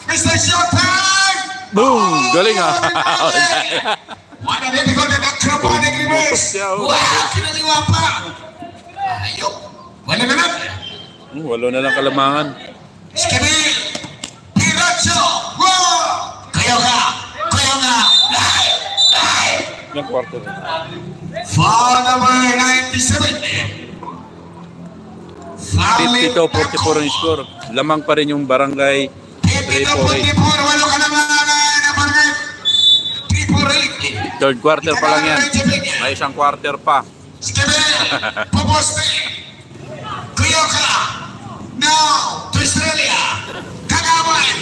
Mr. Showtime! Boom! Galing ha. Wala din ikaw na nakrapan ni Grimes. Wow! Kinaliwa pa. Ayok. Wala na lang. Walo na lang kalamangan. Skibi! Piracho! Wow! Kayo ka! Kayo nga! Yung quarter. Foul number 97. 52-44 ang score. Lamang pa rin yung Barangay 348. 52-44. Walo ka naman na Barangay 348. Third quarter pa lang yan. May isang quarter pa. Skibi! Puposte! Kayo ka! Now to Australia! Kagawan!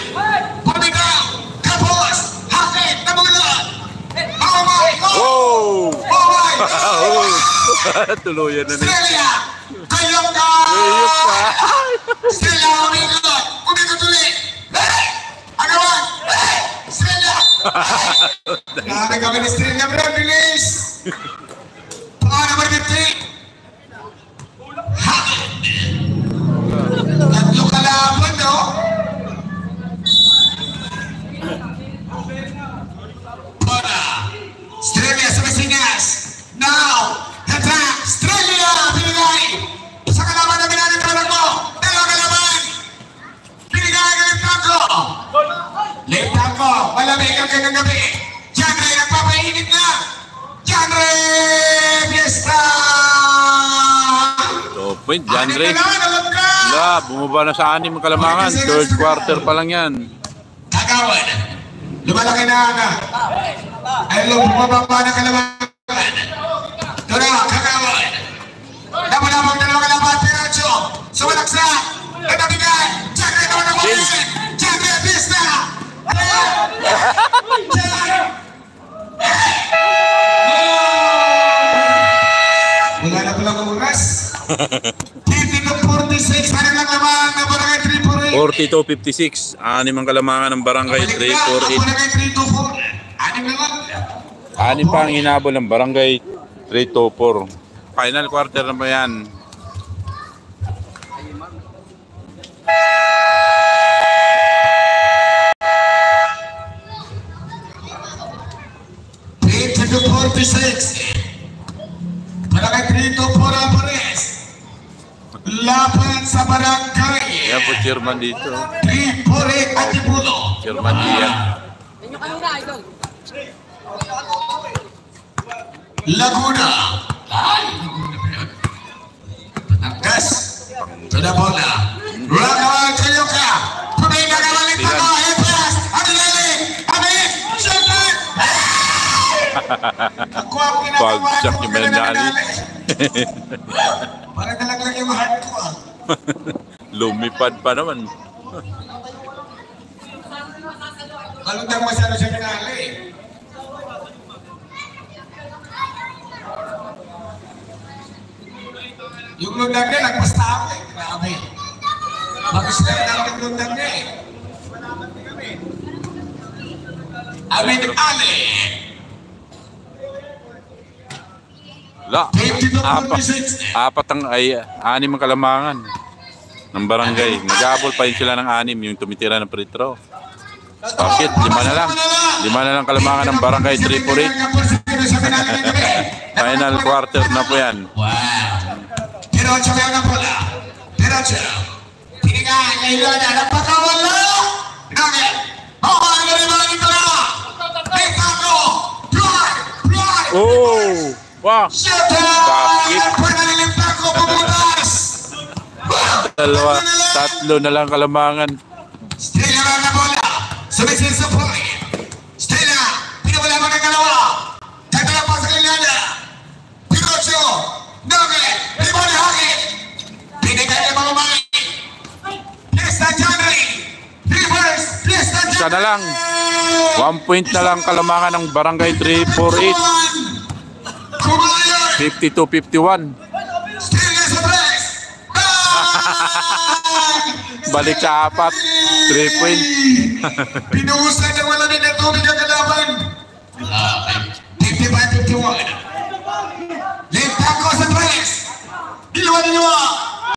Pumigaw! Kapos! Hakit! Namulot! Oh my God! Oh! Oh my God! Tuluyan na Australia! Kayo ka! Australia! Umigot! Umigot ulit! Agawan! Australia! Grabe kami ni Australia, bro! Release! Paka naman dito! Hakit! Tatlo kalaban, no? Para Australia sa Masinas. Now, attack! Australia! Binigay! Sa kalaban na binagitaran mo! Dalawa kalaban! Binigay ka ng tako! Liptan ko! Malamig ang kanyang gabi! Janre! Nagpapainit na! Janre! Fiesta! So, point, Janre. Bumaba na sa 6 ang kalamangan. Third quarter pa lang yan. Kagawan. Lumalaki na aga. Ay, bumababa na kalamangan. Dora, Kagawan. Napalamang dalawa kalamangan. Piracho. Sumalaksa. Nagabigay. Janre naman ang muli. Janre Fiesta. Wala na palang oras. 52-46, ano lang naman ng Barangay 348? 42-56, 6 ang kalamangan ng Barangay 348. Barangay 324, anim naman. 6 pa ang hinabol ng Barangay 324. Final quarter na ba yan? Barangay 324 ang pares. Laban sa barangay. Yan po, chairman dito. 348 Atipulo. Chairman Ian. Laguna. Batangas. Tada bola. Rakawan kayo ka. Pumay na kawalit pa ko. Hepras. Adilele. Amin. Showtime. Pagsak yung Menali. Parang nalaglag yung heart ko ah. Lumipad pa naman. Kalutang masyado siya Menali. Yung lundag niya, nagpasta ako eh. Grabe. Bakit sila yung lundag niya eh. Amin Ali. La, apat ang ay 6 ang kalamangan ng barangay. Nag-aabol pa rin sila ng 6 yung tumitira ng free throw. Bakit? 5 na lang. 5 na lang kalamangan ng Barangay 348. Final quarter na po yan. Wow. Piracho kaya na pala. Piracho. Tinigay ngayon na napakawala. Nugget. Oh, ang nalimang ito na. Itago. Blood. Oh! Wow! Bakit? Dalawa, 3 na lang kalamangan. Stella na bola. Sumisil sa point. Stella, pinawala mo ng dalawa. Tatala pa sa kanyana. Piracho. Nugget. Limon Hagit. Pinigay ng mga mga. Fiesta Janre. Reverse. Fiesta Janre. Isa na lang. 1 point na lang kalamangan ng Barangay 348. 52-51. Balik sa 4. 3 point. Pinuhusan na wala din ang tubig ang kalaban. 55-51. Lintang ko sa 3. Dalawa.